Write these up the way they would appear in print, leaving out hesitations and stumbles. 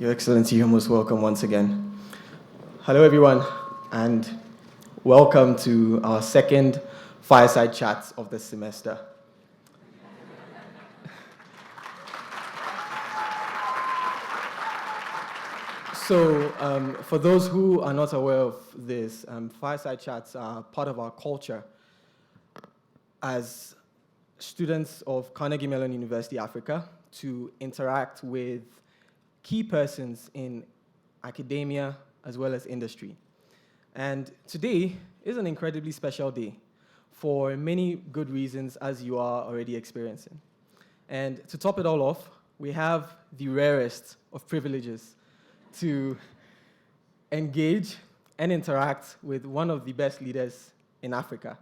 Your Excellency, you're most welcome once again. Hello, everyone, and welcome to our second Fireside Chat of the semester. So, for those who are not aware of this, Fireside Chats are part of our culture as students of Carnegie Mellon University, Africa, to interact with key persons in academia as well as industry. And today is an incredibly special day for many good reasons, as you are already experiencing. And to top it all off, we have the rarest of privileges to engage and interact with one of the best leaders in Africa.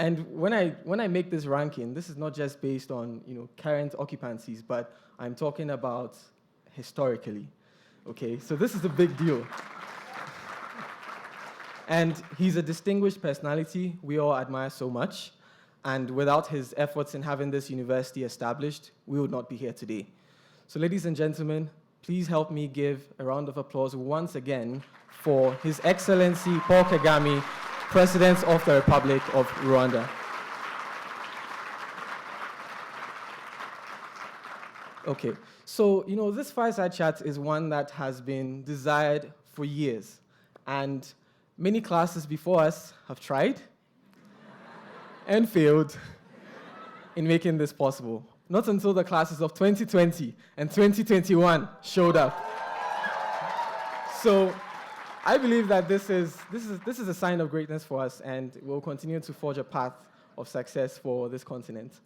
And when I make this ranking, this is not just based on current occupancies, but I'm talking about historically. Okay, so this is a big deal. And he's a distinguished personality we all admire so much. And without his efforts in having this university established, we would not be here today. So ladies and gentlemen, please help me give a round of applause once again for His Excellency Paul Kagame, President of the Republic of Rwanda. Okay, so this Fireside Chat is one that has been desired for years. And many classes before us have tried and failed in making this possible. Not until the classes of 2020 and 2021 showed up. So I believe that this is a sign of greatness for us, and we'll continue to forge a path of success for this continent.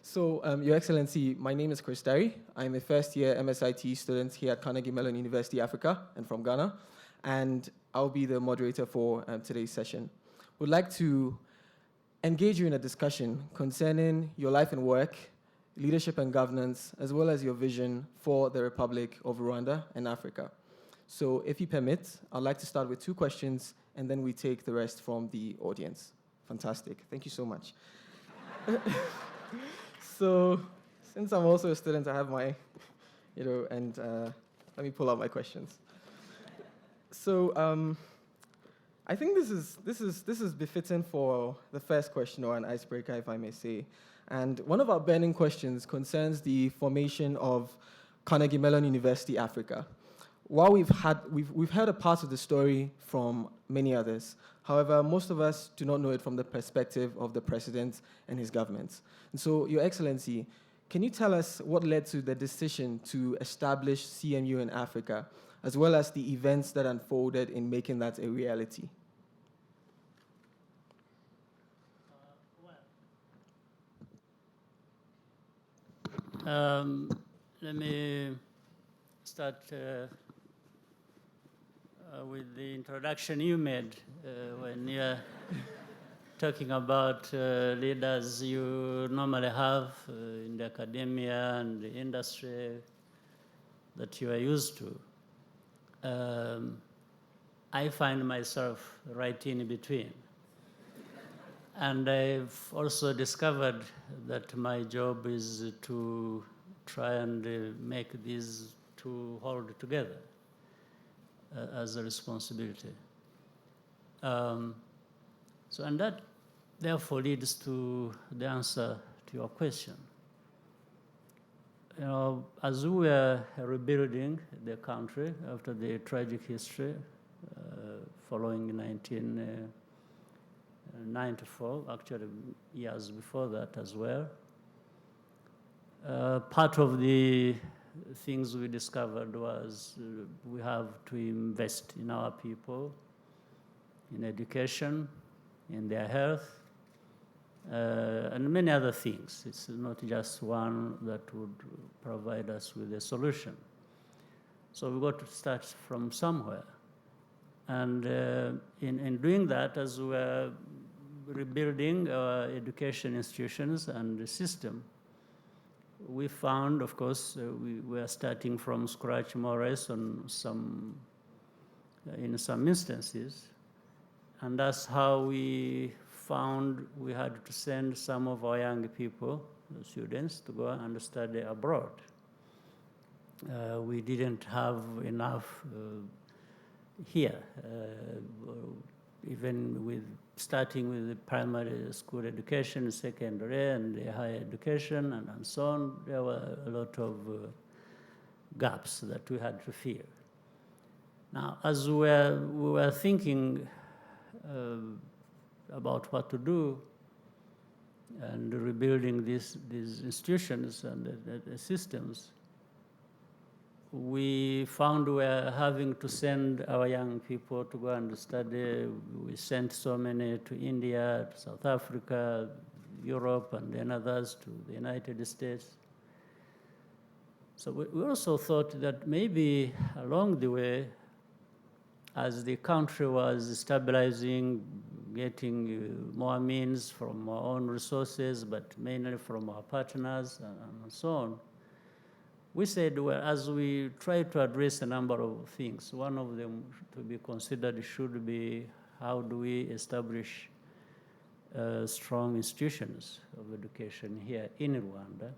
So, Your Excellency, my name is Chris Terry. I'm a first-year MSIT student here at Carnegie Mellon University, Africa, and from Ghana, and I'll be the moderator for today's session. We'd like to engage you in a discussion concerning your life and work, leadership and governance, as well as your vision for the Republic of Rwanda and Africa. So if you permit, I'd like to start with 2 questions, and then we take the rest from the audience. Fantastic. Thank you so much. So since I'm also a student, I have my, and let me pull out my questions. So I think this is befitting for the first question, or an icebreaker, if I may say. And one of our burning questions concerns the formation of Carnegie Mellon University, Africa. While we've heard a part of the story from many others, however, most of us do not know it from the perspective of the president and his government. And so, Your Excellency, can you tell us what led to the decision to establish CMU in Africa, as well as the events that unfolded in making that a reality? Let me start with the introduction you made when you're talking about leaders you normally have in the academia and the industry that you are used to. I find myself right in between. And I've also discovered that my job is to try and make these two hold together as a responsibility. And that therefore leads to the answer to your question. As we were rebuilding the country after the tragic history following 1994, actually years before that as well, part of the things we discovered was we have to invest in our people, in education, in their health, and many other things. It's not just one that would provide us with a solution. So we've got to start from somewhere. And in doing that, as we're rebuilding our education institutions and the system, we found, of course, we were starting from scratch more or less in some instances. And that's how we found we had to send some of our young people, the students, to go and study abroad. We didn't have enough here, even with starting with the primary school education, secondary, and the higher education, and so on. There were a lot of gaps that we had to fill. Now, as we were thinking about what to do and rebuilding these institutions and the systems, we found we were having to send our young people to go and study. We sent so many to India, to South Africa, Europe, and then others to the United States. So we also thought that maybe along the way, as the country was stabilizing, getting more means from our own resources, but mainly from our partners and so on, we said, well, as we try to address a number of things, one of them to be considered should be how do we establish strong institutions of education here in Rwanda,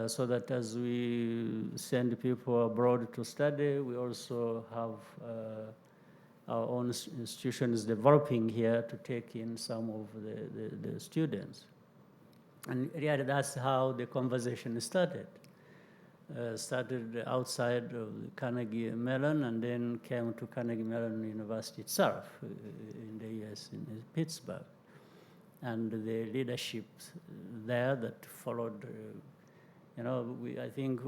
so that as we send people abroad to study, we also have our own institutions developing here to take in some of the students. And really that's how the conversation started. Started outside of Carnegie Mellon and then came to Carnegie Mellon University itself in the US, in Pittsburgh. And the leadership there that followed, I think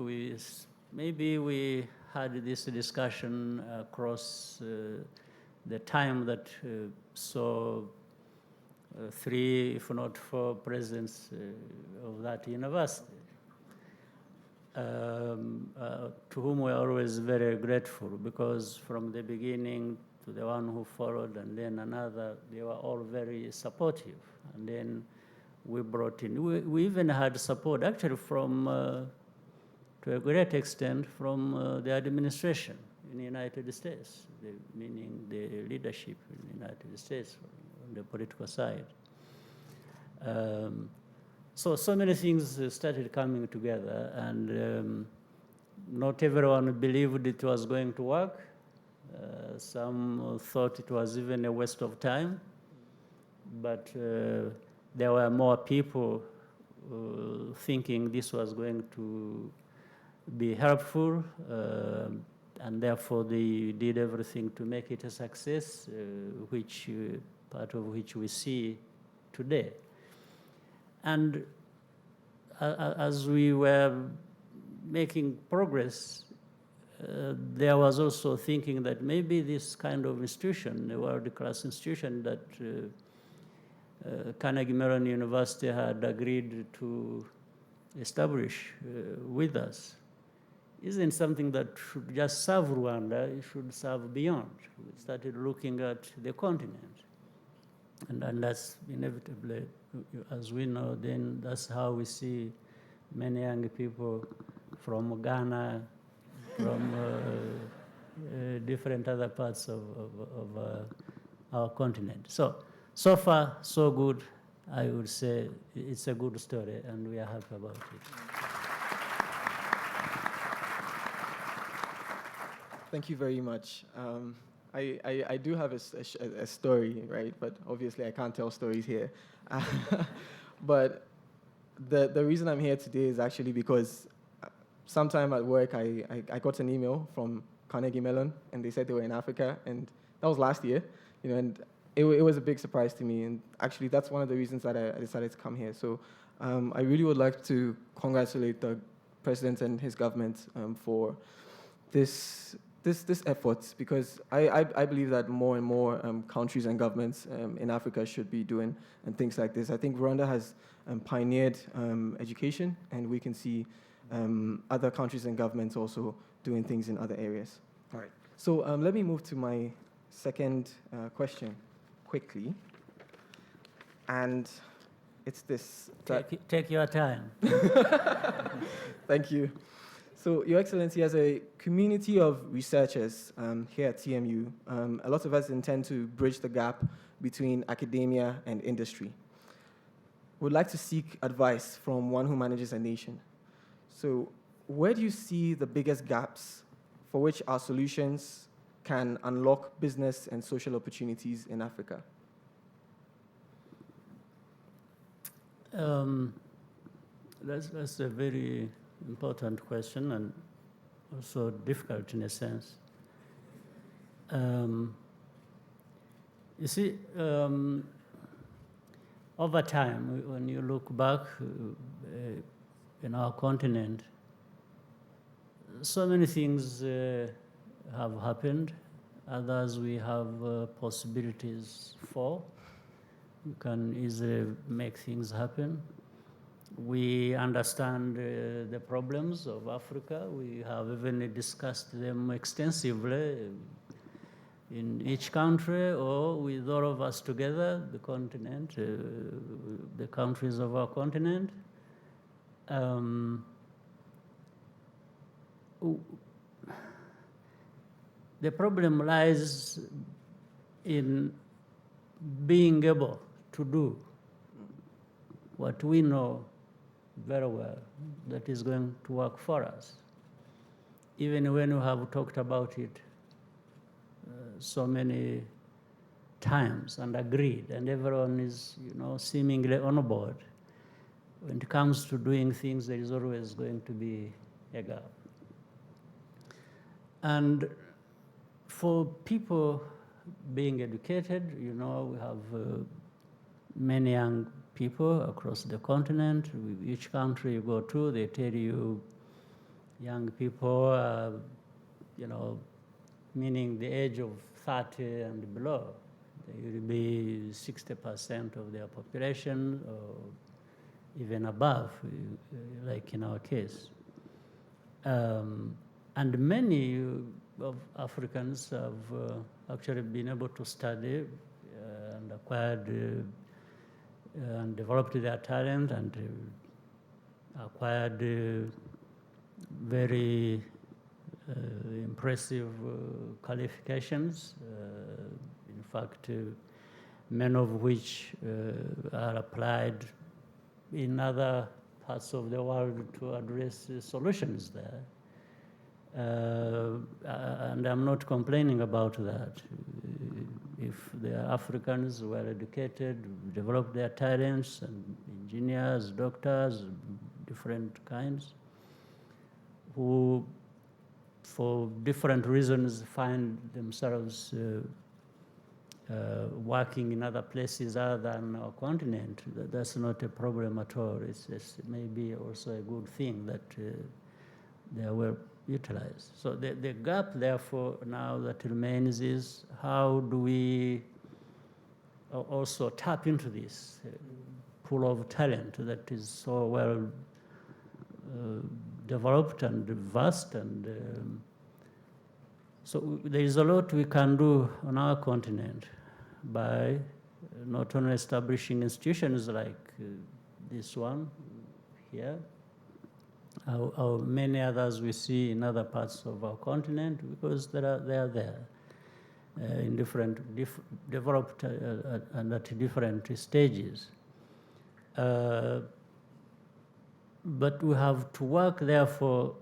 maybe we had this discussion across the time that saw 3, if not 4 presidents of that university. To whom we are always very grateful, because from the beginning to the one who followed and then another, they were all very supportive. And then we brought in, we even had support actually from, to a great extent, from the administration in the United States, meaning the leadership in the United States on the political side. So many things started coming together, and not everyone believed it was going to work. Some thought it was even a waste of time, but there were more people thinking this was going to be helpful, and therefore they did everything to make it a success, part of which we see today. And as we were making progress, there was also thinking that maybe this kind of institution, a world-class institution that Carnegie Mellon University had agreed to establish with us, isn't something that should just serve Rwanda, it should serve beyond. We started looking at the continent. And that's inevitably, as we know, then that's how we see many young people from Ghana, from different other parts of our continent. So far, so good. I would say it's a good story, and we are happy about it. Thank you very much. I do have a story, right? But obviously I can't tell stories here. But the reason I'm here today is actually because sometime at work I got an email from Carnegie Mellon, and they said they were in Africa, and that was last year, and it was a big surprise to me. And actually that's one of the reasons that I decided to come here. So I really would like to congratulate the president and his government for this effort, because I believe that more and more countries and governments in Africa should be doing things like this. I think Rwanda has pioneered education, and we can see other countries and governments also doing things in other areas. All right. So let me move to my second question quickly. And it's this. Take your time. Thank you. So, Your Excellency, as a community of researchers here at CMU, a lot of us intend to bridge the gap between academia and industry. Would like to seek advice from one who manages a nation. So, where do you see the biggest gaps for which our solutions can unlock business and social opportunities in Africa? That's a very important question and also difficult in a sense. You see, over time, when you look back in our continent, so many things have happened, others we have possibilities for. We can easily make things happen. We understand the problems of Africa. We have even discussed them extensively in each country or with all of us together, the continent, the countries of our continent. The problem lies in being able to do what we know very well that is going to work for us. Even when we have talked about it so many times and agreed, and everyone is, seemingly on board, when it comes to doing things, there is always going to be a gap. And for people being educated, we have many young people across the continent. Each country you go to, they tell you young people, meaning the age of 30 and below. They will be 60% of their population, or even above, like in our case. And many of Africans have actually been able to study and acquired and developed their talent and acquired very impressive qualifications, in fact, many of which are applied in other parts of the world to address solutions there. And I'm not complaining about that. If the Africans were educated, developed their talents, and engineers, doctors, different kinds, who for different reasons find themselves working in other places other than our continent, that's not a problem at all. It's maybe also a good thing that they are well utilized. So the gap, therefore, now that remains is how do we also tap into this pool of talent that is so well developed and vast, and so there is a lot we can do on our continent by not only establishing institutions like this one here, or many others we see in other parts of our continent, because they are there in different developed and at different stages. But we have to work, therefore,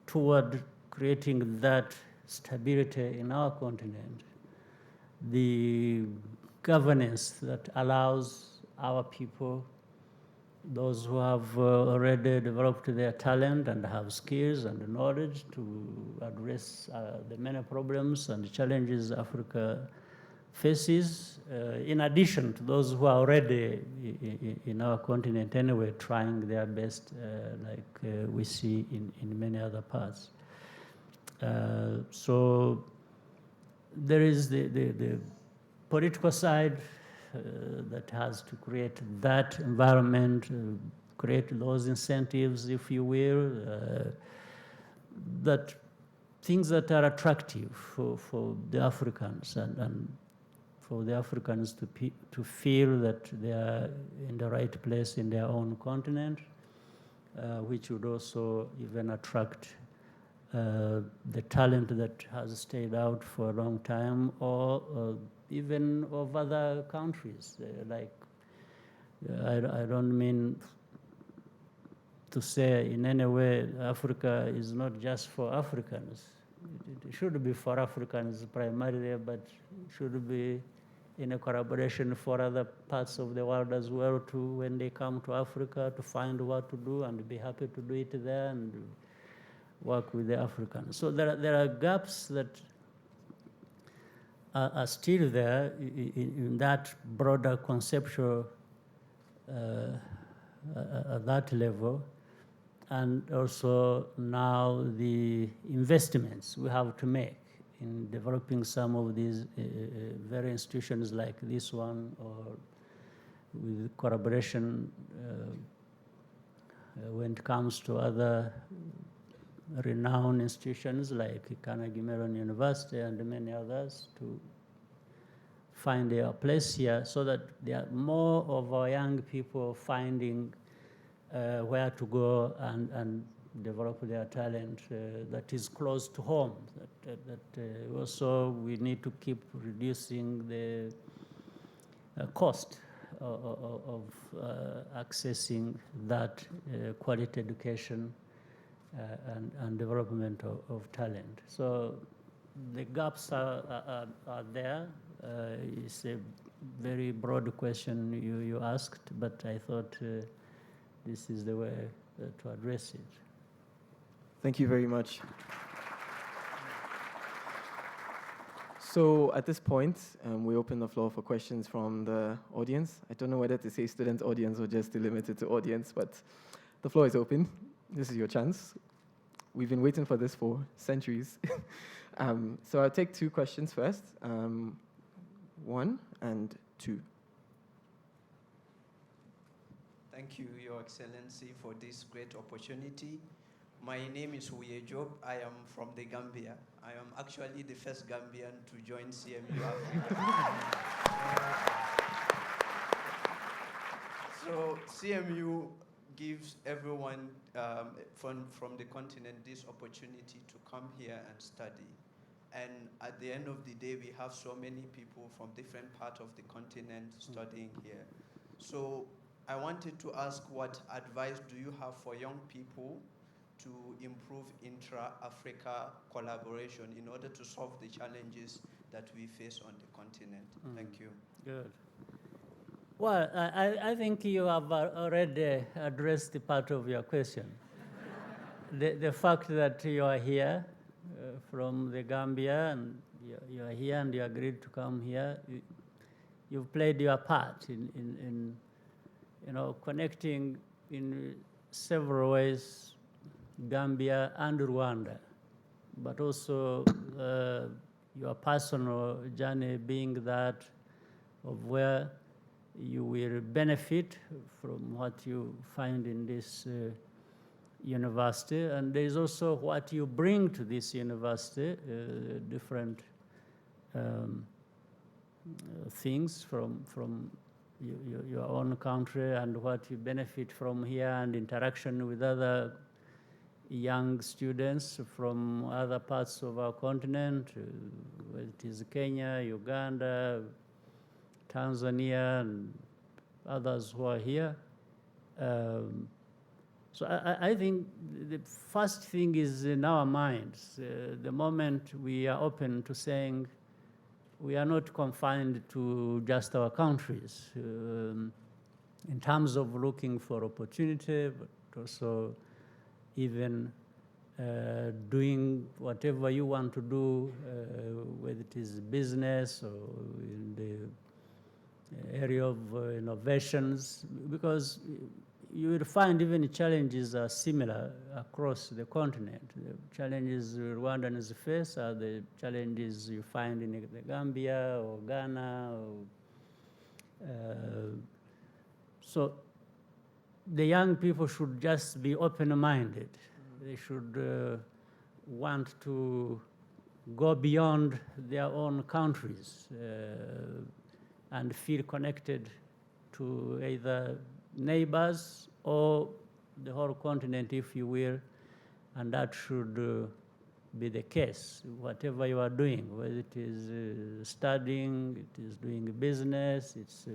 toward creating that stability in our continent, the governance that allows our people, those who have already developed their talent and have skills and knowledge to address the many problems and challenges Africa faces, in addition to those who are already in our continent anyway, trying their best, like we see in many other parts. So there is the political side that has to create that environment, create those incentives, if you will, that things that are attractive for the Africans and for the Africans to feel that they are in the right place in their own continent, which would also even attract the talent that has stayed out for a long time, or even of other countries. I don't mean to say in any way Africa is not just for Africans. It should be for Africans primarily, but it should be in a collaboration for other parts of the world as well too, when they come to Africa to find what to do and be happy to do it there and work with the Africans. So there are gaps that are still there in that broader conceptual at that level. And also now the investments we have to make in developing some of these very institutions like this one, or with collaboration when it comes to other renowned institutions like Carnegie Mellon University and many others, to find their place here so that there are more of our young people finding where to go and develop their talent that is close to home. Also we need to keep reducing the cost of accessing that quality education and development of talent. So the gaps are there. It's a very broad question you asked, but I thought this is the way to address it. Thank you very much. So at this point, we open the floor for questions from the audience. I don't know whether to say student audience or just limit it to audience, but the floor is open. This is your chance. We've been waiting for this for centuries. So I'll take two questions first, 1 and 2. Thank you, Your Excellency, for this great opportunity. My name is Huye Job. I am from the Gambia. I am actually the first Gambian to join CMU-Africa. So CMU gives everyone from the continent this opportunity to come here and study. And at the end of the day, we have so many people from different parts of the continent studying here. So I wanted to ask, what advice do you have for young people to improve intra-Africa collaboration in order to solve the challenges that we face on the continent? Thank you. Good. Well, I think you have already addressed the part of your question. The fact that you are here from the Gambia, and you are here and you agreed to come here, you've played your part in connecting in several ways Gambia and Rwanda, but also your personal journey being that of where you will benefit from what you find in this university, and there is also what you bring to this university, different things from your own country, and what you benefit from here, and interaction with other young students from other parts of our continent, whether it is Kenya, Uganda, Tanzania, and others who are here. So I think the first thing is in our minds. The moment we are open to saying we are not confined to just our countries, in terms of looking for opportunity, but also even doing whatever you want to do, whether it is business or in the area of innovations, because you will find even challenges are similar across the continent. The challenges Rwandans face are the challenges you find in the Gambia or Ghana. So the young people should just be open-minded. They should want to go beyond their own countries and feel connected to either neighbors or the whole continent, if you will, and that should be the case. Whatever you are doing, whether it is studying, it is doing business, it's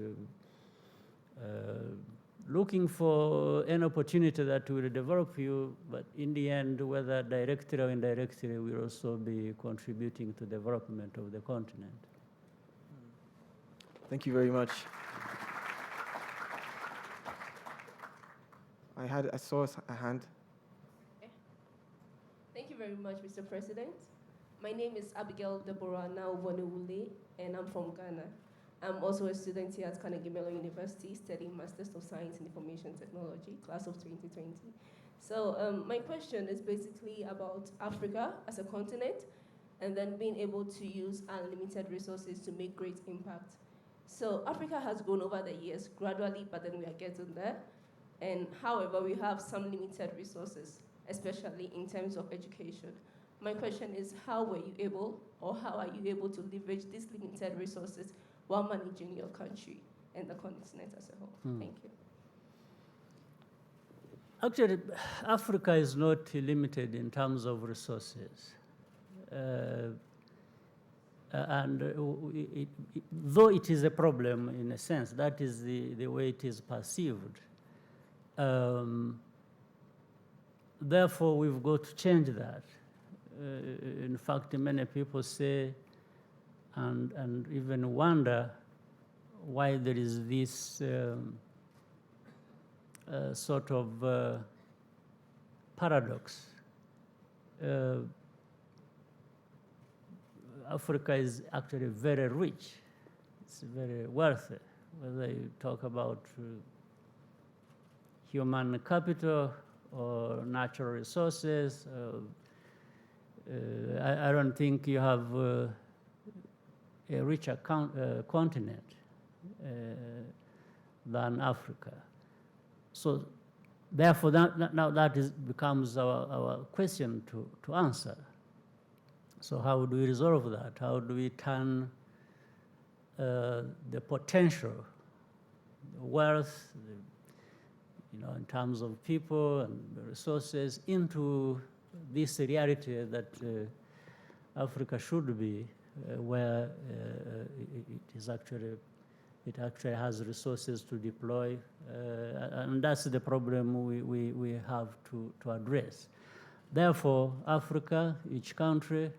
looking for an opportunity that will develop you, but in the end, whether directly or indirectly, will also be contributing to the development of the continent. Thank you very much. I saw a hand. Thank you very much, Mr. President. My name is Abigail Deborah Nauvonewule, and I'm from Ghana. I'm also a student here at Carnegie Mellon University studying Masters of Science in Information Technology, class of 2020. So my question is basically about Africa as a continent and then being able to use unlimited resources to make great impact. So Africa has grown over the years gradually, but then we are getting there. And however, we have some limited resources, especially in terms of education. My question is, how were you able, or how are you able to leverage these limited resources while managing your country and the continent as a whole? Thank you. Actually, Africa is not limited in terms of resources. Though it is a problem in a sense, that is the way it is perceived. Therefore, we've got to change that. In fact, many people say and even wonder why there is this sort of paradox. Africa is actually very rich. It's very wealthy, whether you talk about human capital or natural resources. I don't think you have a richer continent than Africa. So therefore, now that becomes our question to answer. So how do we resolve that? How do we turn the potential, the wealth, in terms of people and resources into this reality that Africa should be, where it actually has resources to deploy, and that's the problem we have to address. Therefore, Africa, each country,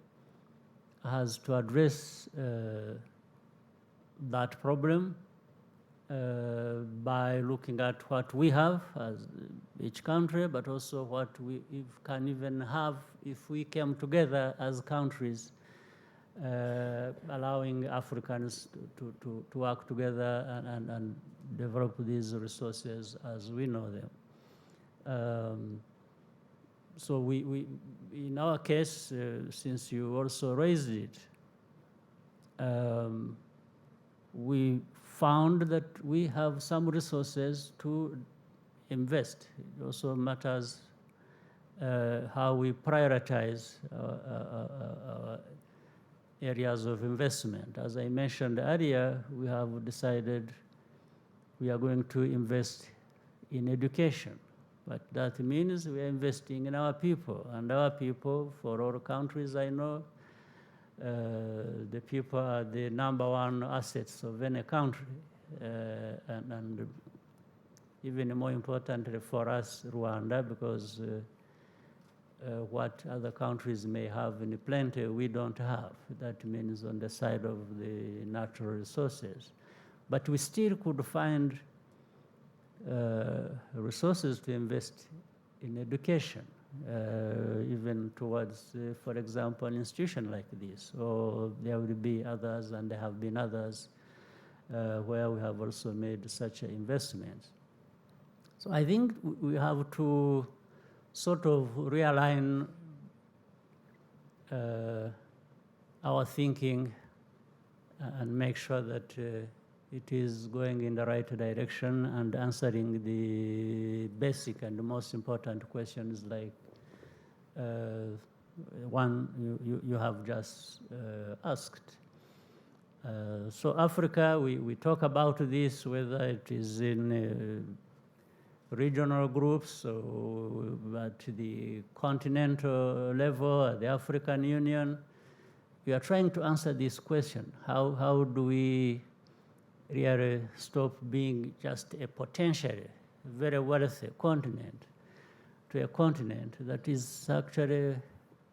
has to address that problem by looking at what we have as each country, but also what we can even have if we came together as countries, allowing Africans to work together and develop these resources as we know them. So we in our case, since you also raised it, we found that we have some resources to invest. It also matters how we prioritize our areas of investment. As I mentioned earlier, we have decided we are going to invest in education. But that means we are investing in our people. And our people, for all countries I know, the people are the #1 assets of any country. And even more importantly for us, Rwanda, because what other countries may have in plenty, we don't have. That means on the side of the natural resources. But we still could find resources to invest in education, even towards, for example, an institution like this. Or there will be others, and there have been others, where we have also made such investments. So I think we have to sort of realign our thinking and make sure that it is going in the right direction and answering the basic and the most important questions like one you have just asked. So Africa, we talk about this, whether it is in regional groups, so at the continental level, at the African Union. We are trying to answer this question. How do we really stop being just a potentially very wealthy continent to a continent that is actually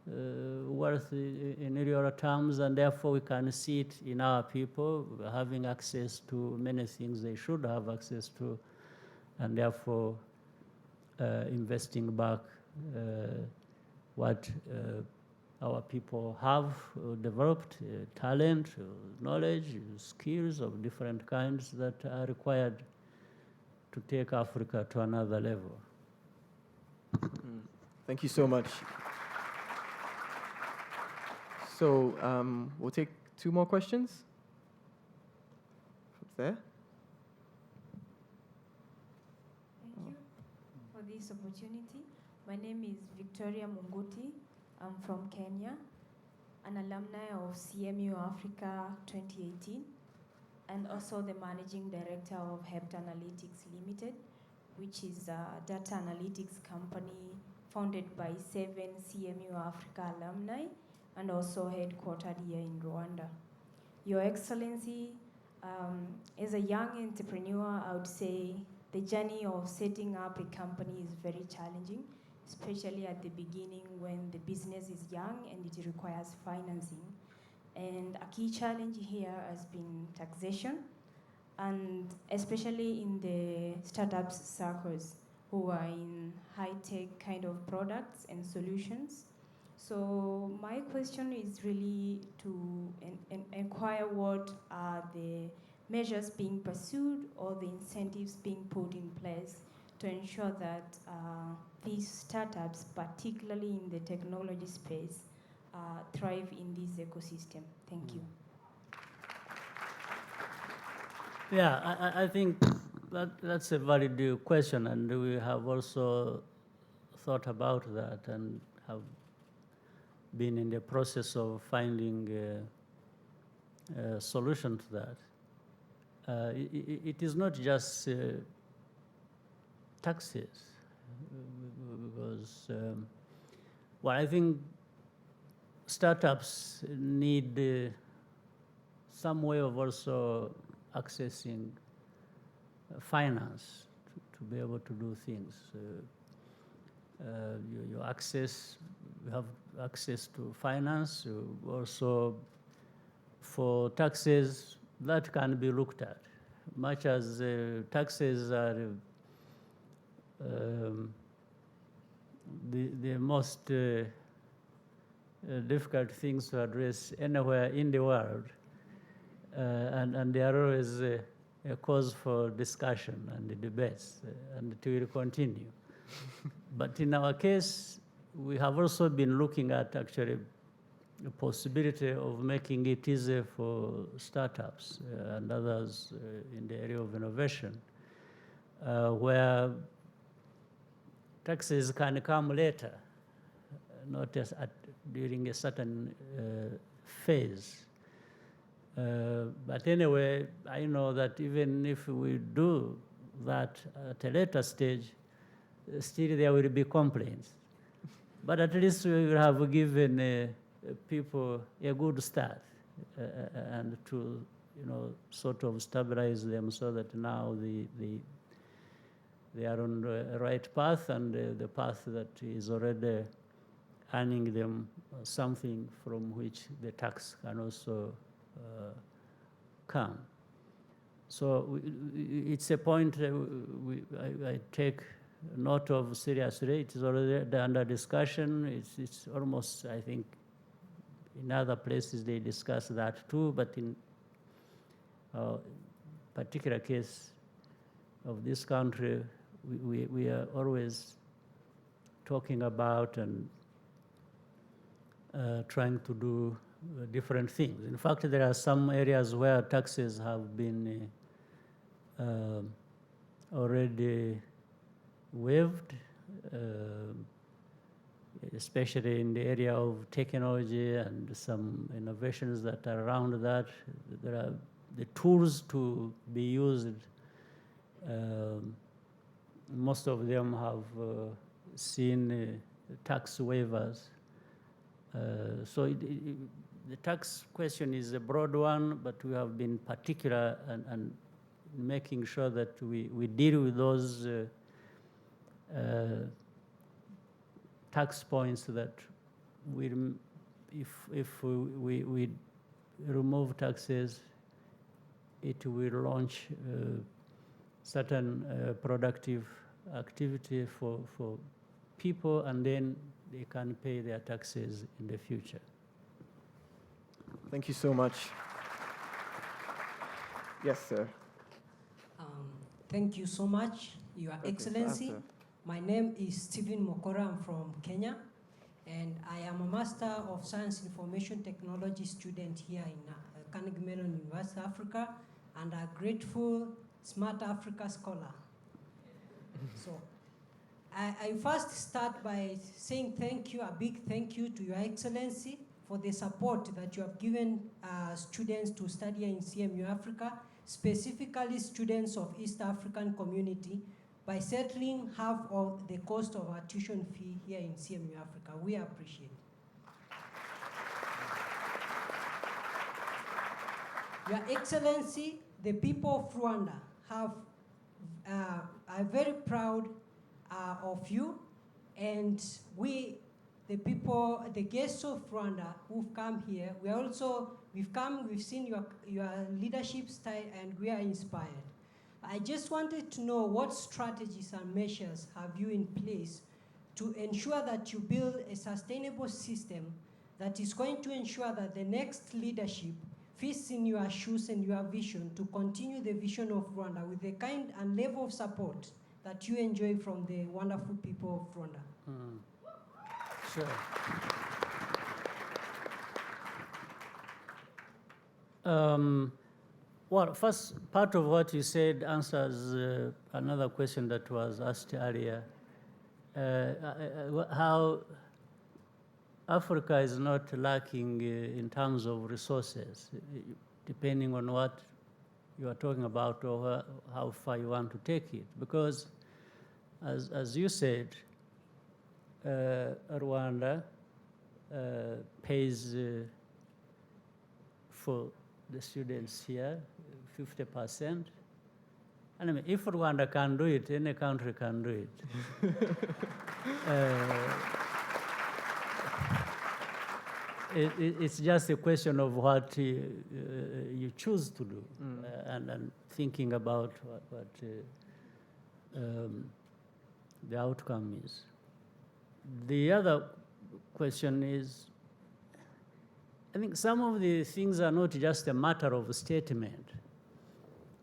wealthy in real terms, and therefore we can see it in our people having access to many things they should have access to, and therefore investing back what our people have developed, talent, knowledge, skills of different kinds that are required to take Africa to another level. Thank you so much. So we'll take 2 more questions. There. Thank you for this opportunity. My name is Victoria Munguti. I'm from Kenya, an alumni of CMU-Africa 2018, and also the managing director of Hept Analytics Limited, which is a data analytics company founded by 7 CMU-Africa alumni and also headquartered here in Rwanda. Your Excellency, as a young entrepreneur, I would say the journey of setting up a company is very challenging, especially at the beginning when the business is young and it requires financing. And a key challenge here has been taxation, and especially in the startups circles who are in high-tech kind of products and solutions. So my question is really to inquire what are the measures being pursued or the incentives being put in place to ensure that these startups, particularly in the technology space, thrive in this ecosystem. Thank you. Yeah, I think that's a valid question, and we have also thought about that and have been in the process of finding a solution to that. It is not just taxes, because, well, I think startups need some way of also accessing finance to be able to do things. You have access to finance. Also, for taxes, that can be looked at. Much as taxes are the most difficult things to address anywhere in the world, and they are always a cause for discussion and debates, and it will continue. But in our case, we have also been looking at actually the possibility of making it easier for startups and others in the area of innovation, where taxes can come later, not just during a certain phase. But anyway, I know that even if we do that at a later stage, still there will be complaints. But at least we will have given people a good start and to, sort of stabilize them so that now they are on the right path, and the path that is already earning them something from which the tax can also come. So it's a point I take note of seriously. It is already under discussion. It's almost, I think, in other places they discuss that too, but in particular case of this country, we are always talking about and trying to do different things. In fact, there are some areas where taxes have been already waived, especially in the area of technology and some innovations that are around that. There are the tools to be used most of them have seen tax waivers. So the tax question is a broad one, but we have been particular and making sure that we deal with those tax points that if we remove taxes, it will launch certain productive activity for people, and then they can pay their taxes in the future. Thank you so much. Yes, sir. Thank you so much, Your Okay, Excellency. faster. My name is Stephen Mokora. I'm from Kenya, and I am a Master of Science Information Technology student here in Carnegie Mellon University, Africa, and a grateful Smart Africa scholar. So I first start by saying thank you, a big thank you to Your Excellency for the support that you have given students to study in CMU-Africa, specifically students of East African community, by settling half of the cost of our tuition fee here in CMU-Africa. We appreciate it. Your Excellency, the people of Rwanda are very proud of you, and we, the people, the guests of Rwanda who've come here, we've seen your leadership style, and we are inspired. I just wanted to know what strategies and measures have you in place to ensure that you build a sustainable system that is going to ensure that the next leadership fits in your shoes and your vision to continue the vision of Rwanda with the kind and level of support that you enjoy from the wonderful people of Rwanda. Sure. Well, first part of what you said answers another question that was asked earlier. How Africa is not lacking in terms of resources, depending on what you are talking about or how far you want to take it. Because, as you said, Rwanda pays for the students here 50%. And I mean, if Rwanda can do it, any country can do it. It's just a question of what you choose to do, and thinking about what the outcome is. The other question is, I think some of the things are not just a matter of statement.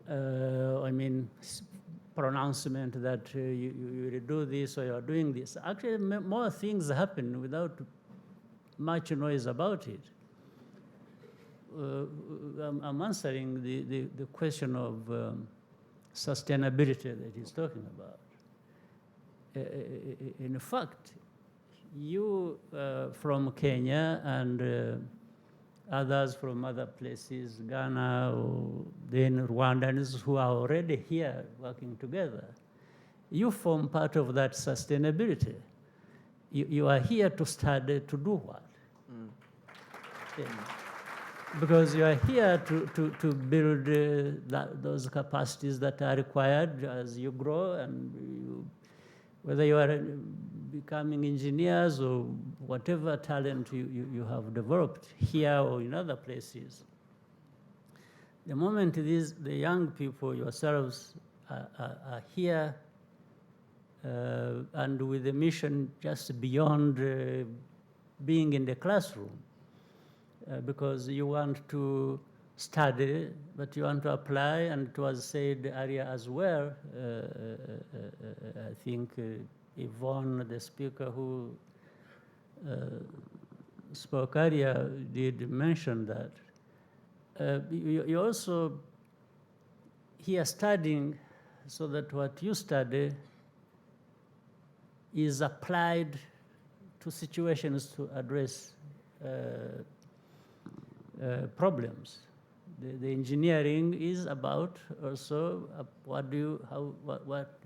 I mean, pronouncement that you will do this or you are doing this. Actually, more things happen without much noise about it. I'm answering the question of sustainability that he's talking about. In fact, you from Kenya and others from other places, Ghana, or then Rwandans who are already here working together, you form part of that sustainability. You are here to study to do what? Yeah. Because you are here to build those capacities that are required as you grow, and whether you are becoming engineers or whatever talent you have developed here or in other places. The moment the young people yourselves are here and with a mission just beyond being in the classroom, because you want to study, but you want to apply, and it was said earlier as well, I think Yvonne, the speaker who spoke earlier, did mention that. You also here studying so that what you study is applied to situations to address problems. the engineering is about also what do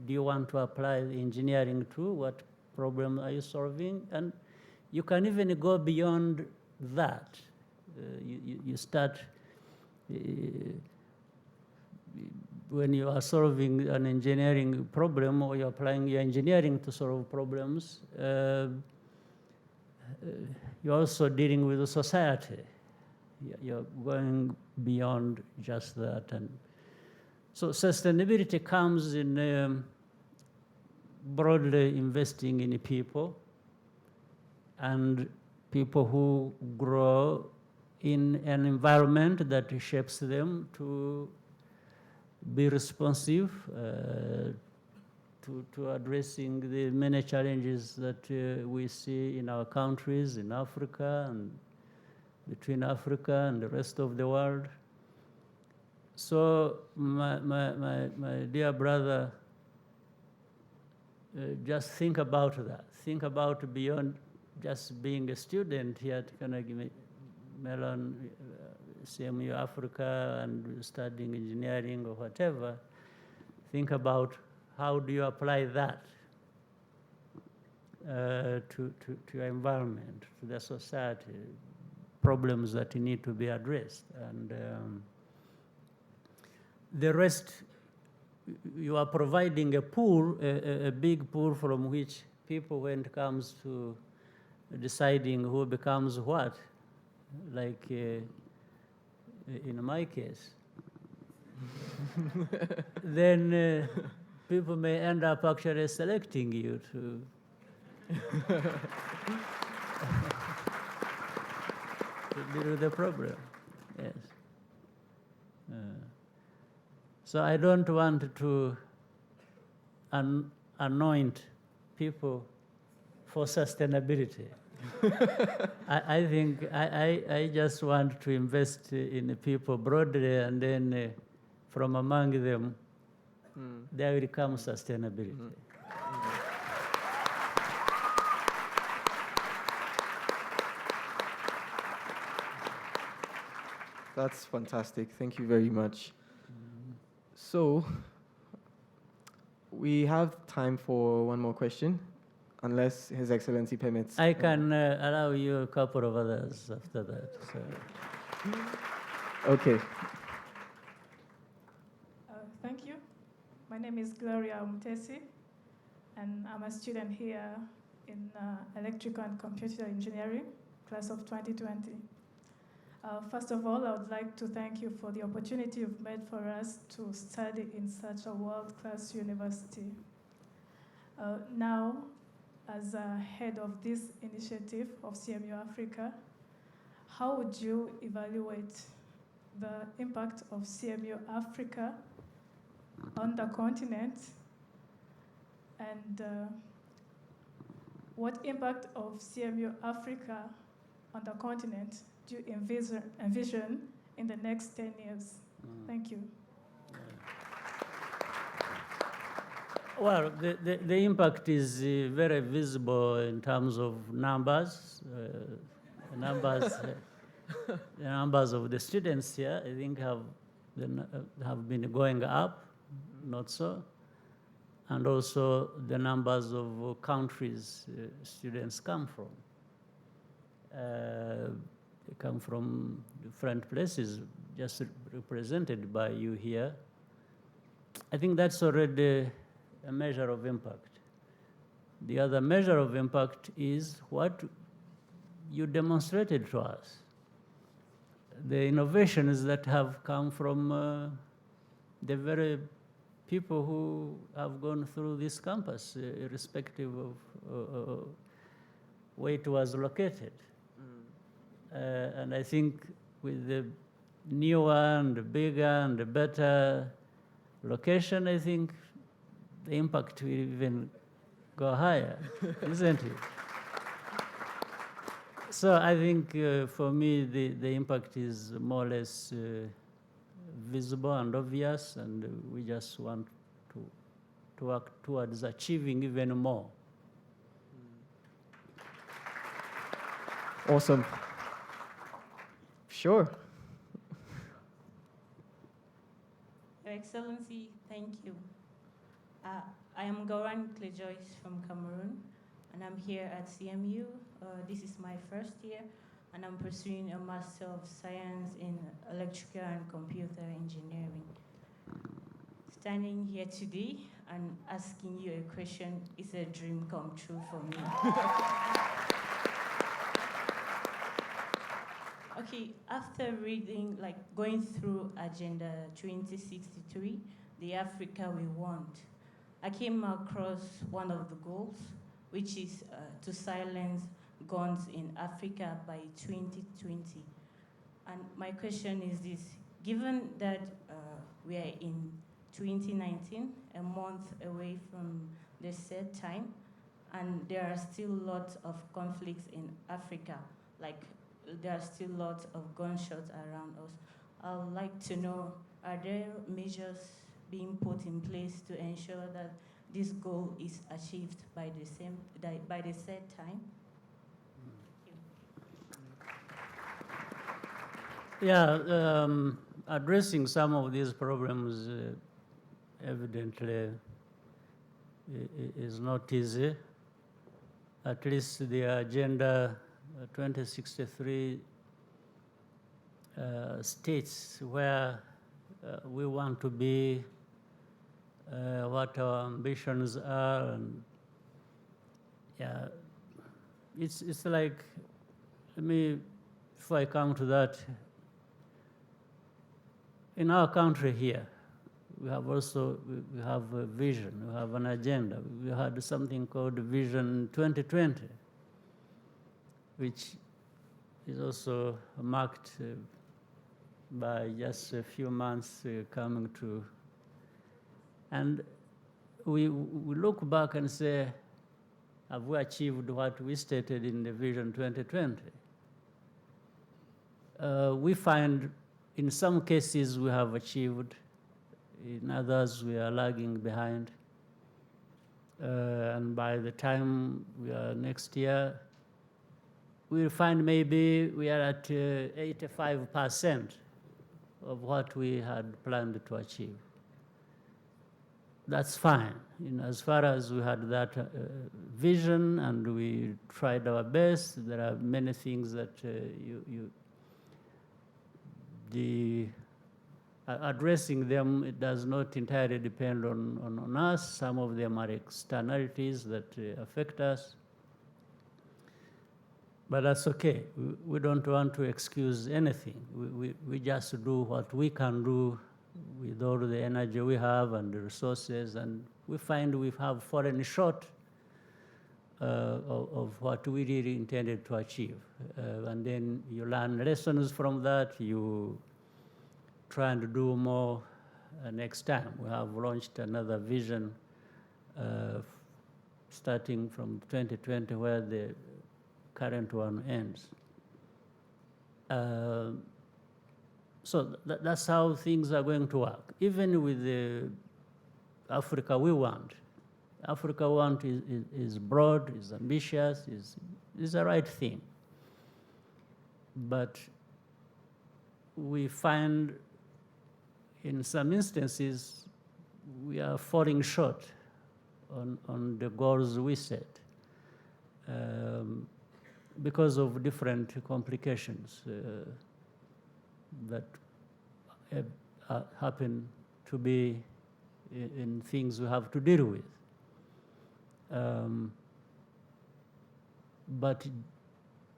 you want to apply the engineering to? What problem are you solving? And you can even go beyond that. You start when you are solving an engineering problem or you're applying your engineering to solve problems, you're also dealing with the society. You're going beyond just that. And so sustainability comes in broadly investing in people and people who grow in an environment that shapes them to be responsive to addressing the many challenges that we see in our countries, in Africa, and between Africa and the rest of the world. So my dear brother, just think about that. Think about beyond just being a student here at Carnegie Mellon, CMU-Africa, and studying engineering or whatever. Think about how do you apply that to your environment, to the society, problems that need to be addressed. And the rest, you are providing a pool, a big pool from which people, when it comes to deciding who becomes what, like in my case, then people may end up actually selecting you to deal with the problem. Yes. So I don't want to anoint people for sustainability. I think I just want to invest in the people broadly, and then from among them, there will come sustainability. That's fantastic. Thank you very much. So, we have time for one more question, unless His Excellency permits. I can allow you a couple of others after that. So. Okay. Thank you. My name is Gloria Umtesi, and I'm a student here in Electrical and Computer Engineering, class of 2020. First of all, I would like to thank you for the opportunity you've made for us to study in such a world-class university. Now, as head of this initiative of CMU-Africa, how would you evaluate the impact of CMU-Africa on the continent, and what impact of CMU-Africa on the continent do you envision in the next 10 years? Thank you. Well, the impact is very visible in terms of numbers. The numbers of the students here, I think, have been going up, not so. And also the numbers of countries students come from. They come from different places, just represented by you here. I think that's already a measure of impact. The other measure of impact is what you demonstrated to us. The innovations that have come from the very people who have gone through this campus, irrespective of where it was located. And I think with the newer and bigger and better location, I think the impact will even go higher, isn't it? So I think for me, the impact is more or less visible and obvious, and we just want to work towards achieving even more. Awesome. Sure. Excellency, thank you. I am Goran Klejois from Cameroon, and I'm here at CMU. This is my first year, and I'm pursuing a Master of Science in Electrical and Computer Engineering. Standing here today and asking you a question is a dream come true for me. Okay, after reading, going through Agenda 2063, the Africa we want, I came across one of the goals, which is to silence guns in Africa by 2020. And my question is this: given that we are in 2019, a month away from the set time, and there are still lots of conflicts in Africa, there are still lots of gunshots around us, I would like to know, are there measures being put in place to ensure that this goal is achieved by the set time? Yeah, addressing some of these problems evidently is not easy. At least the Agenda 2063 states where we want to be, what our ambitions are, and yeah, it's like, before I come to that, in our country here, we have a vision, we have an agenda. We had something called Vision 2020, which is also marked by just a few months coming to. And we look back and say, have we achieved what we stated in the Vision 2020? We find in some cases we have achieved, in others we are lagging behind. And by the time we are next year, we'll find maybe we are at 85% of what we had planned to achieve. That's fine. As far as we had that vision and we tried our best, there are many things that addressing them, it does not entirely depend on us. Some of them are externalities that affect us. But that's okay. We don't want to excuse anything. We just do what we can do with all the energy we have and the resources, and we find we have fallen short of what we really intended to achieve. And then you learn lessons from that. You try and do more next time. We have launched another vision starting from 2020 where the current one ends. So that's how things are going to work. Even with the Africa we want. Africa we want is broad, is ambitious, is the right thing. But we find in some instances we are falling short on the goals we set because of different complications that happen to be in things we have to deal with. But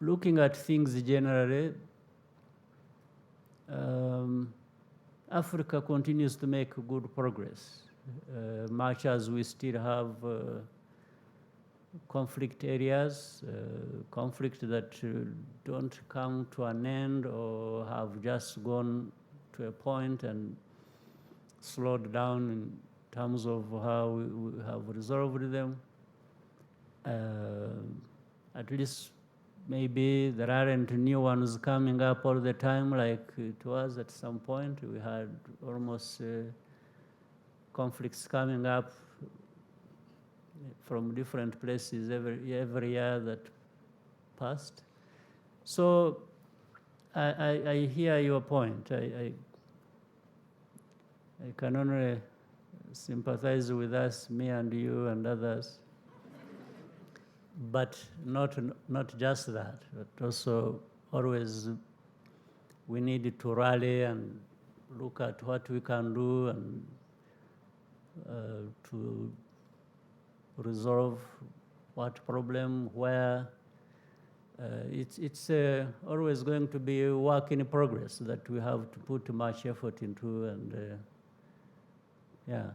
looking at things generally, Africa continues to make good progress, much as we still have conflict areas, conflict that don't come to an end or have just gone to a point and slowed down in terms of how we have resolved them. At least maybe there aren't new ones coming up all the time like it was at some point. We had almost conflicts coming up from different places every year that passed. So I hear your point. I can only sympathize with us, me and you and others. But not just that, but also always we need to rally and look at what we can do and to resolve what problem, where. It's always going to be a work in progress that we have to put much effort into, and yeah.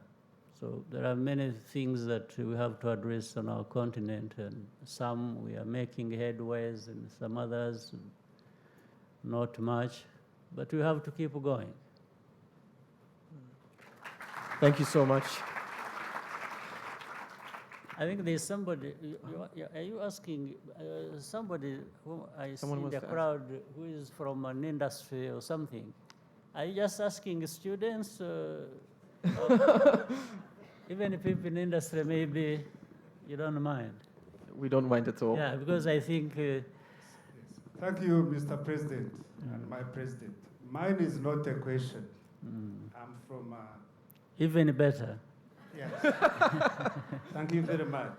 So there are many things that we have to address on our continent, and some we are making headways, and some others not much, but we have to keep going. Thank you so much. I think there's somebody, are you asking somebody who I see in the crowd who is from an industry or something? Are you just asking students? Even if people in industry, maybe you don't mind. We don't mind at all. Yeah, because I think... Thank you, Mr. President, and my president. Mine is not a question. I'm from... Even better. Yes. Thank you very much.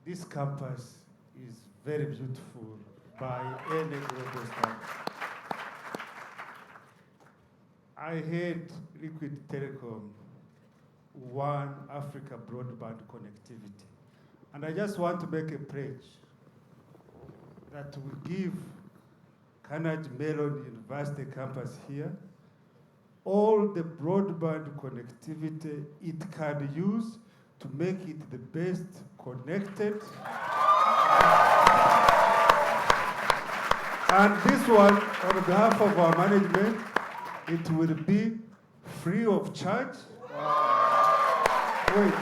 This campus is very beautiful by any global standard. I heard Liquid Telecom, One Africa broadband connectivity. And I just want to make a pledge that we give Carnegie Mellon University campus here all the broadband connectivity it can use to make it the best connected. And this one, on behalf of our management, it will be free of charge. Wait.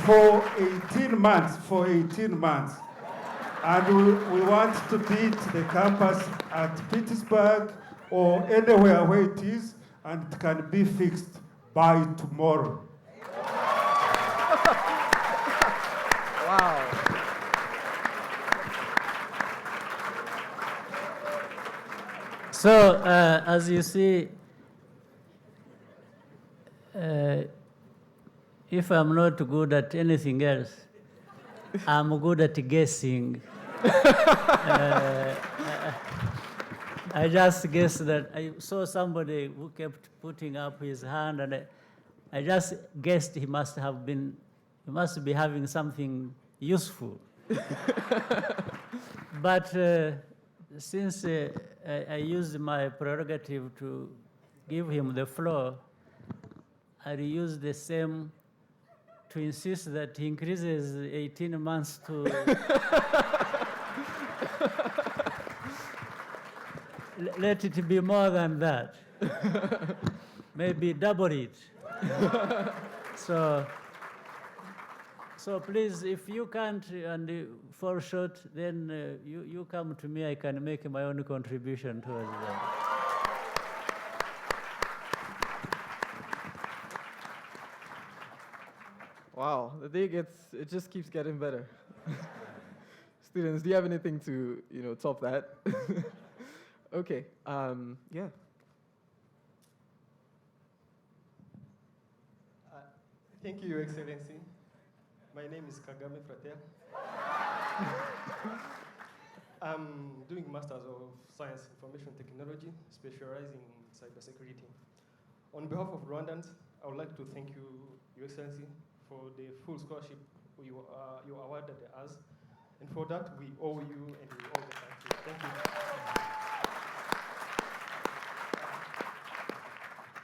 For 18 months. And we want to beat the campus at Pittsburgh or anywhere where it is, and it can be fixed by tomorrow. Wow. So, as you see, if I'm not good at anything else, I'm good at guessing. I just guessed that I saw somebody who kept putting up his hand, and I just guessed he must be having something useful. But since I used my prerogative to give him the floor, I used the same to insist that he increases 18 months to let it be more than that. Maybe double it. So please, if you can't and fall short, then you come to me. I can make my own contribution towards that. Wow, it just keeps getting better. Students, do you have anything to, top that? Okay, yeah. Thank you, Your Excellency. My name is Kagame Frater. I'm doing Masters of Science Information Technology, specializing in cybersecurity. On behalf of Rwandans, I would like to thank you, Your Excellency, for the full scholarship you awarded us. And for that, we owe you and we owe the country. Thank you.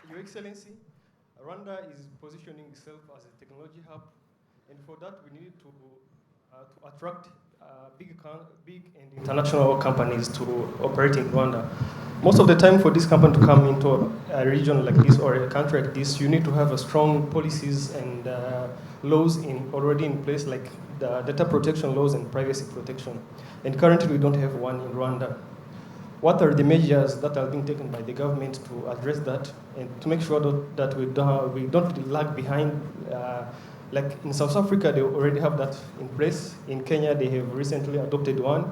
Your Excellency, Rwanda is positioning itself as a technology hub, and for that we need to attract big and international companies to operate in Rwanda. Most of the time, for this company to come into a region like this or a country like this, you need to have a strong policies and laws already in place, like the data protection laws and privacy protection. And currently, we don't have one in Rwanda. What are the measures that are being taken by the government to address that and to make sure that we don't lag behind? Like in South Africa, they already have that in place. In Kenya, they have recently adopted one.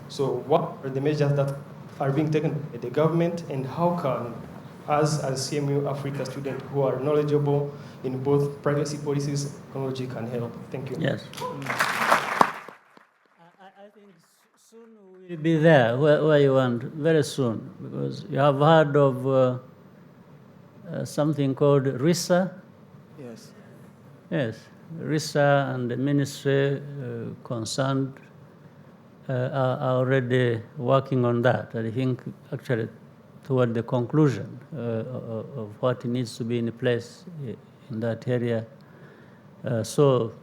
So what are the measures that are being taken by the government, and how can us as CMU-Africa students who are knowledgeable in both privacy policies, technology can help. Thank you. Yes. I think soon we'll be there where you want, very soon, because you have heard of something called RISA. Yes. Yes, RISA and the ministry concerned are already working on that. I think actually toward the conclusion of what needs to be in place in that area. So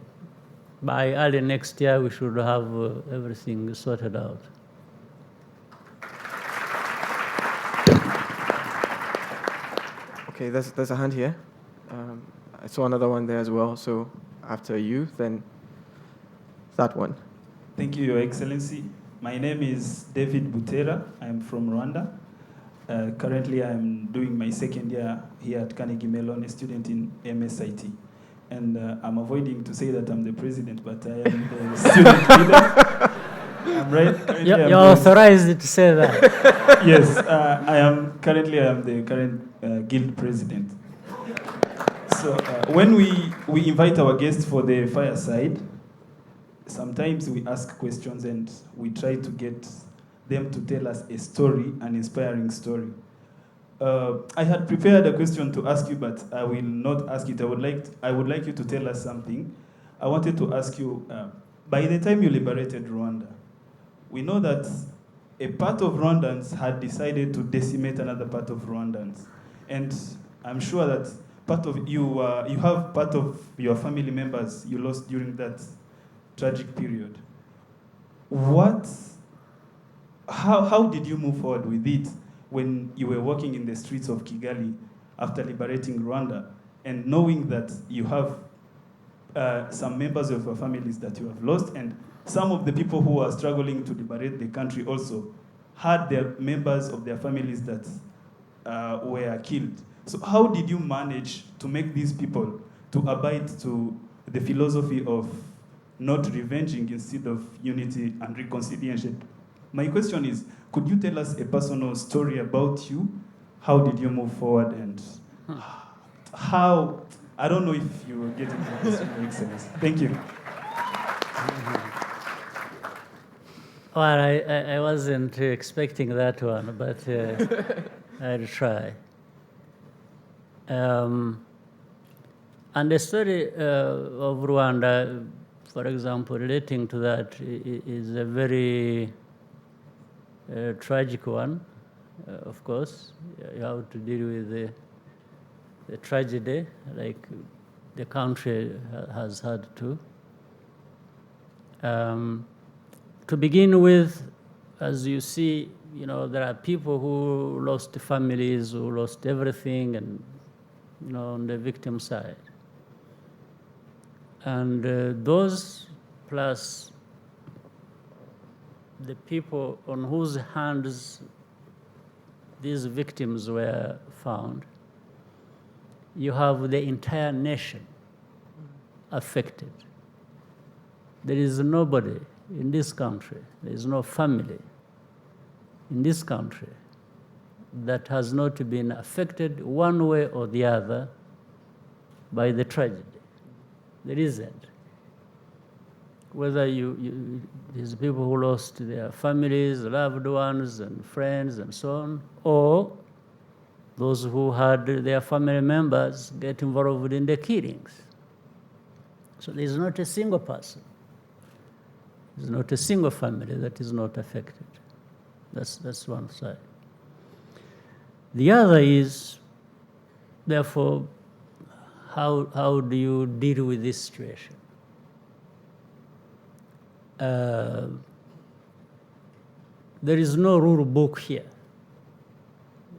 by early next year, we should have everything sorted out. Okay, there's a hand here. I saw another one there as well. So after you, then that one. Thank you, Your Excellency. My name is David Butera. I'm from Rwanda. Currently, I'm doing my second year here at Carnegie Mellon, a student in MSIT. And I'm avoiding to say that I'm the president, but I am the student leader. I'm right. You're authorized to say that. Yes, I am the current guild president. So when we invite our guests for the fireside, sometimes we ask questions and we try to get them to tell us a story, an inspiring story. I had prepared a question to ask you, but I will not ask it. I would like you to tell us something. I wanted to ask you, by the time you liberated Rwanda, we know that a part of Rwandans had decided to decimate another part of Rwandans. And I'm sure that you have part of your family members you lost during that tragic period. How did you move forward with it when you were walking in the streets of Kigali after liberating Rwanda and knowing that you have some members of your families that you have lost, and some of the people who are struggling to liberate the country also had their members of their families that were killed? So how did you manage to make these people to abide to the philosophy of not revenging instead of unity and reconciliation? My question is, could you tell us a personal story about you? How did you move forward, and how, I don't know if you will get into this, Your Excellency. Thank you. Well, I wasn't expecting that one, but I'll try. And the story of Rwanda, for example, relating to that is a very tragic one, of course. You have to deal with the tragedy, like the country has had to. To begin with, as you see, there are people who lost families, who lost everything, and on the victim side. And those plus the people on whose hands these victims were found, you have the entire nation affected. There is nobody in this country, there is no family in this country that has not been affected one way or the other by the tragedy. There isn't. Whether these people who lost their families, loved ones, and friends, and so on, or those who had their family members get involved in the killings. So there's not a single person. There's not a single family that is not affected. That's one side. The other is, therefore, how do you deal with this situation? There is no rule book here.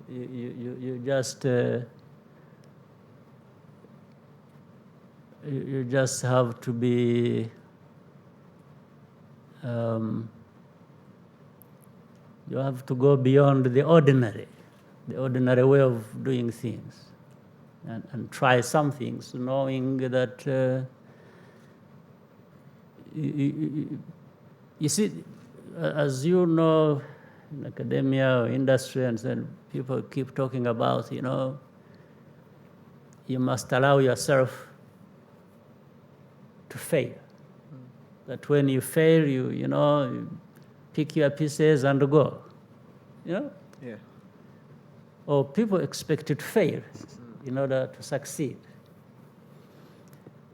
You just have to be you have to go beyond the ordinary way of doing things, and try some things, knowing that you see, as you know, in academia or industry, and then people keep talking about, you must allow yourself to fail. That when you fail, you pick your pieces and go. Yeah. Or people expect you to fail in order to succeed.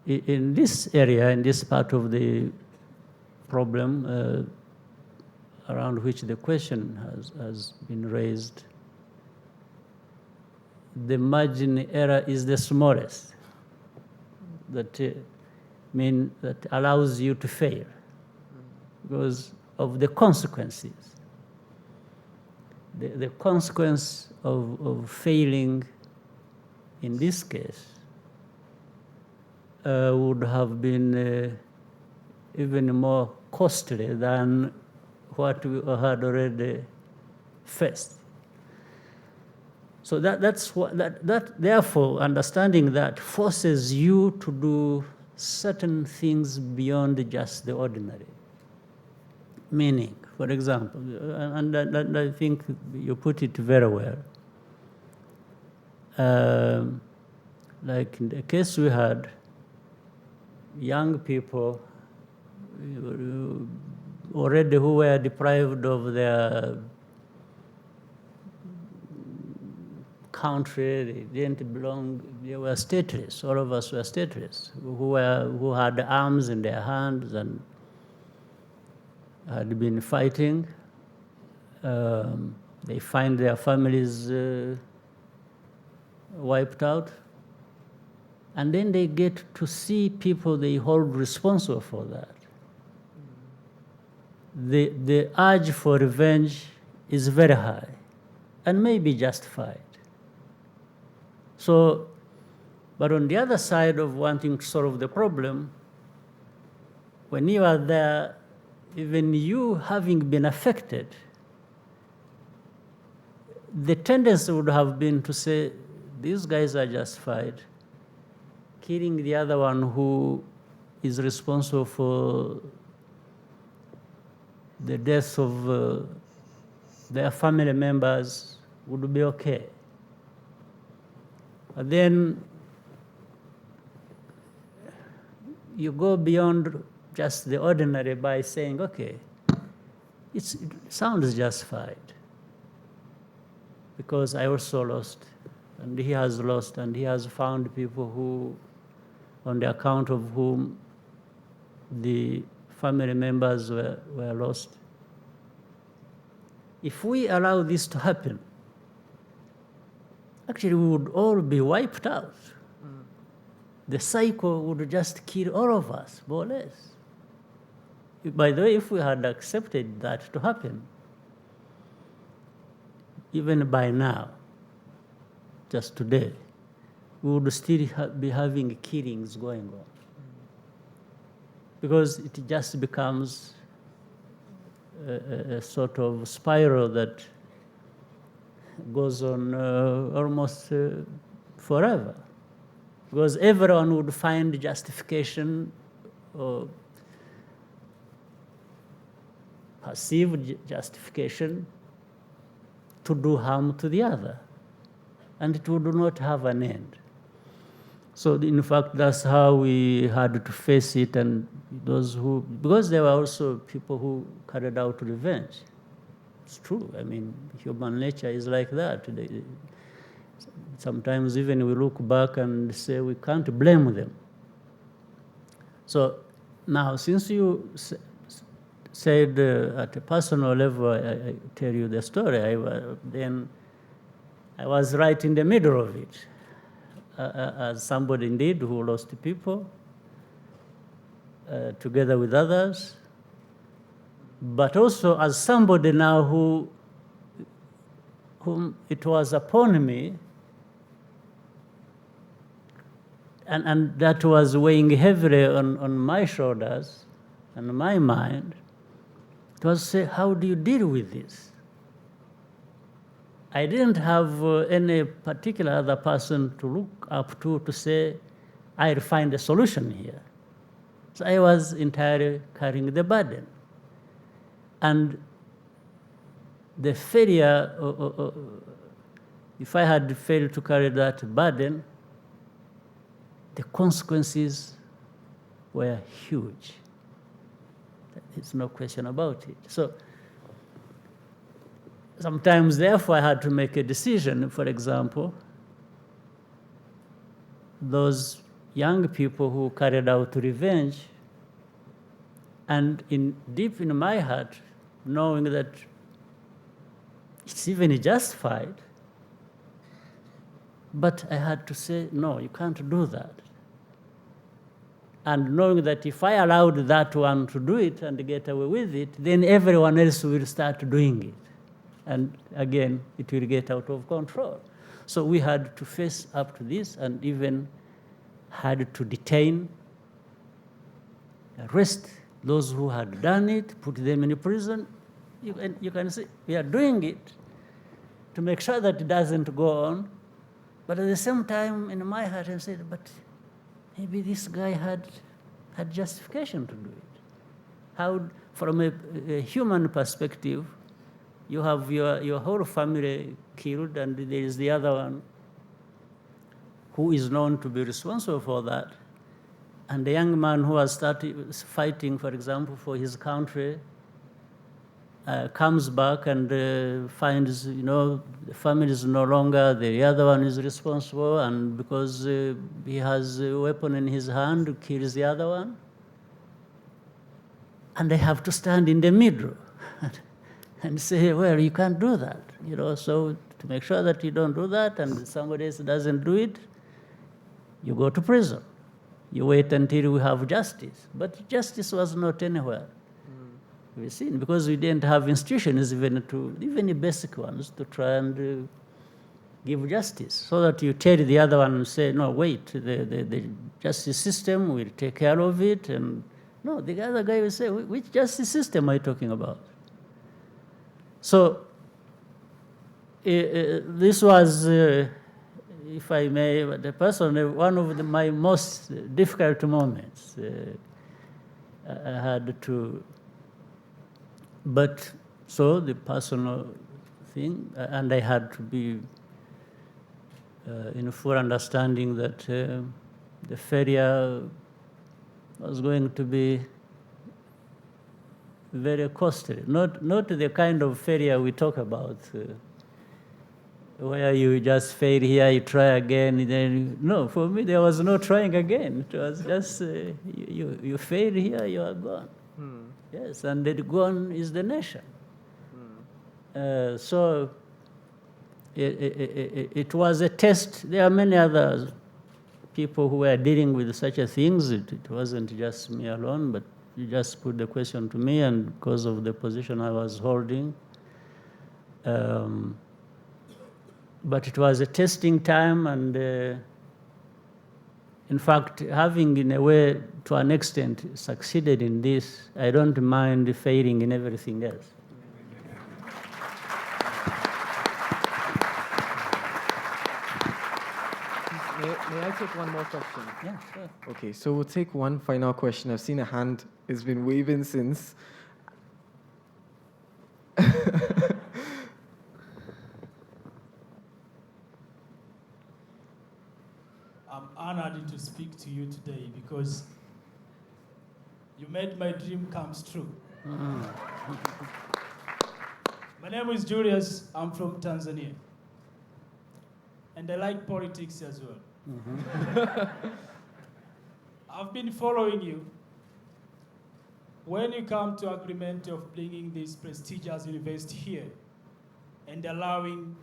In this area, in this part of the problem around which the question has been raised, the margin error is the smallest. That allows you to fail because of the consequences. The consequence of failing in this case would have been even more costly than what we had already faced. So therefore, understanding that forces you to do certain things beyond just the ordinary. Meaning, for example, and I think you put it very well. Like in the case we had, young people already who were deprived of their country, they didn't belong, they were stateless, all of us were stateless, who had arms in their hands and had been fighting. They find their families wiped out. And then they get to see people they hold responsible for that. The urge for revenge is very high and may be justified. So, but on the other side of wanting to solve the problem, when you are there, even you having been affected, the tendency would have been to say, these guys are justified. Killing the other one who is responsible for the deaths of their family members would be okay. But then you go beyond just the ordinary by saying, okay, it sounds justified because I also lost, and he has lost, and he has found people who, on the account of whom the family members were lost. If we allow this to happen, actually we would all be wiped out. The cycle would just kill all of us, more or less. By the way, if we had accepted that to happen, even by now, just today, we would still be having killings going on. Because it just becomes a sort of spiral that goes on almost forever. Because everyone would find justification or perceived justification to do harm to the other. And it would not have an end. So in fact, that's how we had to face it, and those who, because there were also people who carried out revenge. It's true, I mean, human nature is like that. Sometimes even we look back and say we can't blame them. So now, since you said at a personal level, I tell you the story, then I was right in the middle of it. As somebody indeed who lost people, together with others, but also as somebody now whom it was upon me, and that was weighing heavily on my shoulders and my mind. It was say, how do you deal with this? I didn't have any particular other person to look up to say, I'll find a solution here. So I was entirely carrying the burden. And the failure, if I had failed to carry that burden, the consequences were huge. There's no question about it. So sometimes, therefore, I had to make a decision. For example, those young people who carried out revenge, and deep in my heart, knowing that it's even justified, but I had to say, no, you can't do that. And knowing that if I allowed that one to do it and get away with it, then everyone else will start doing it. And again, it will get out of control. So we had to face up to this, and even had to detain, arrest those who had done it, put them in prison. You can see we are doing it to make sure that it doesn't go on. But at the same time, in my heart, I said, but maybe this guy had justification to do it. How, from a human perspective, you have your whole family killed, and there is the other one who is known to be responsible for that. And the young man who has started fighting, for example, for his country, comes back and finds, the family is no longer, the other one is responsible, and because he has a weapon in his hand, kills the other one. And they have to stand in the middle and say, well, you can't do that. So to make sure that you don't do that and somebody else doesn't do it, you go to prison. You wait until we have justice. But justice was not anywhere. We've seen, because we didn't have institutions, even the basic ones, to try and give justice. So that you tell the other one and say, no, wait, the justice system will take care of it. And no, the other guy will say, which justice system are you talking about? So this was, if I may, one of my most difficult moments. I had to, but so the personal thing, and I had to be in full understanding that the failure was going to be very costly. Not the kind of failure we talk about, where you just fail here, you try again. Then no, for me there was no trying again. It was just you fail here, you are gone. Yes, and the gone is the nation. So it was a test. There are many other people who were dealing with such a things. It wasn't just me alone, but you just put the question to me, and because of the position I was holding. But it was a testing time, and in fact, having in a way, to an extent, succeeded in this, I don't mind failing in everything else. May I take one more question? Yeah, sure. Okay, so we'll take one final question. I've seen a hand has been waving since. I'm honored to speak to you today because you made my dream come true. My name is Julius. I'm from Tanzania. And I like politics as well. I've been following you. When you come to agreement of bringing this prestigious university here and allowing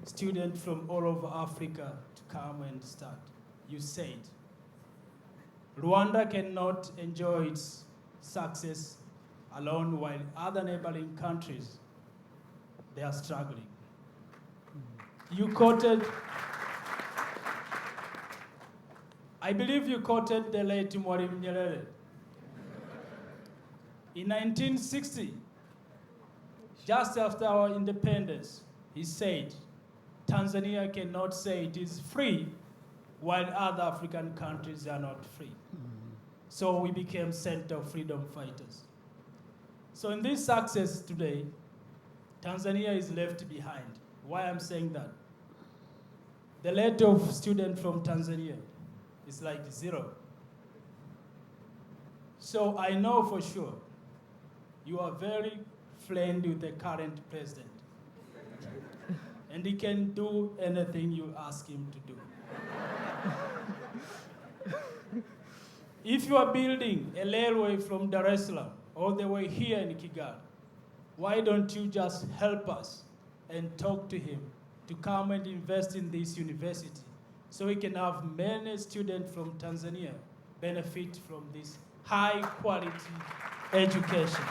students from all over Africa to come and start, you said, Rwanda cannot enjoy its success alone while other neighboring countries, they are struggling. You quoted, I believe you quoted the late Mwalimu Nyerere. In 1960, just after our independence, he said, Tanzania cannot say it is free while other African countries are not free. So we became center of freedom fighters. So in this success today, Tanzania is left behind. Why I'm saying that? The rate of students from Tanzania is like 0. So I know for sure you are very friendly with the current president. And he can do anything you ask him to do. If you are building a railway from Dar es Salaam all the way here in Kigali, why don't you just help us and talk to him to come and invest in this university so we can have many students from Tanzania benefit from this high quality education.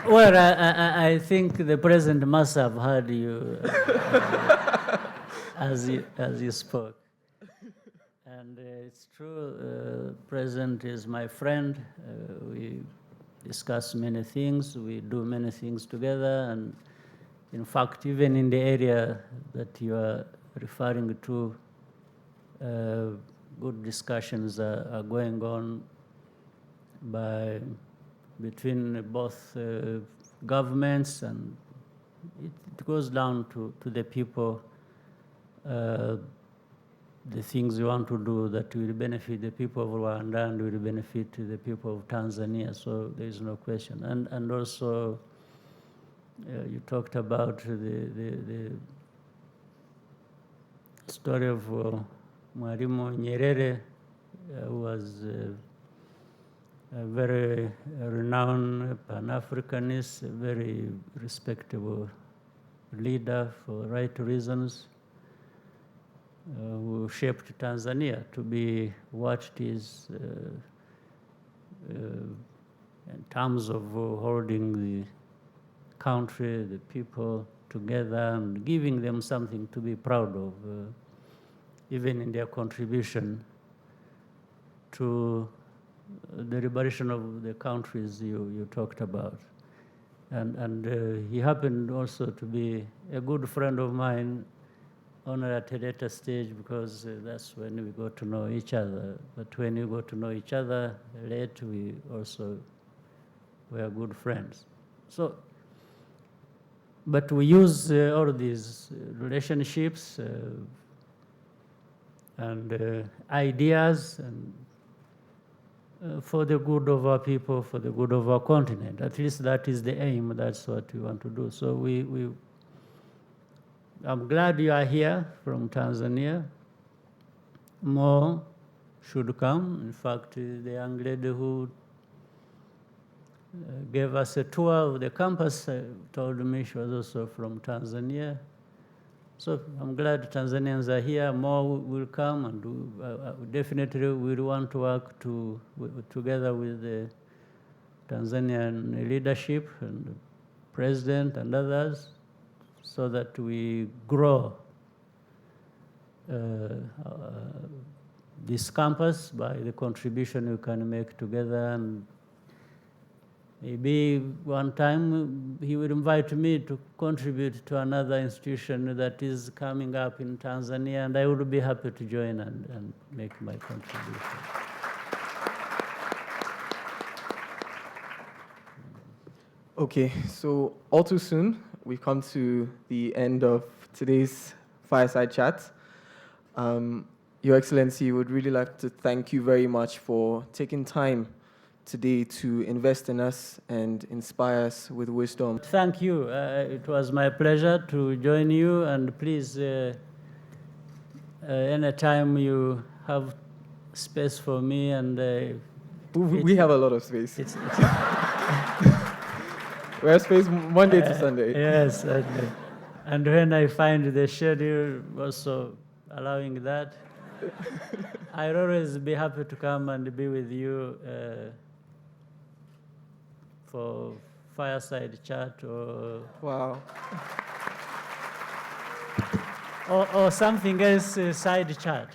Well, I think the president must have heard you as you spoke. And it's true, President is my friend. We discuss many things. We do many things together. And in fact, even in the area that you are referring to, good discussions are going on between both governments, and it goes down to the people, the things you want to do that will benefit the people of Rwanda and will benefit the people of Tanzania, so there is no question. And also, you talked about the story of Mwalimu Nyerere, who was a very renowned Pan-Africanist, a very respectable leader for right reasons, who shaped Tanzania to be what it is in terms of holding the country, the people together and giving them something to be proud of, even in their contribution to the liberation of the countries you talked about. And he happened also to be a good friend of mine on at a later stage, because that's when we got to know each other. But when we got to know each other late, we also were good friends. So, but we use all these relationships and ideas and for the good of our people, for the good of our continent. At least that is the aim. That's what we want to do. So I'm glad you are here from Tanzania. More should come. In fact, the young lady who gave us a tour of the campus told me she was also from Tanzania. So I'm glad Tanzanians are here. More will come, and definitely we'll want to work together with the Tanzanian leadership and the president and others, so that we grow this campus by the contribution we can make together. And maybe one time he will invite me to contribute to another institution that is coming up in Tanzania, and I would be happy to join and make my contribution. Okay, so all too soon, we've come to the end of today's Fireside Chat. Your Excellency, would really like to thank you very much for taking time today to invest in us and inspire us with wisdom. Thank you. It was my pleasure to join you, and please, anytime you have space for me, and we have a lot of space. We have space Monday to Sunday. Yes, and when I find the schedule also allowing that, I'll always be happy to come and be with you for Fireside Chat or wow, or something else, side chat.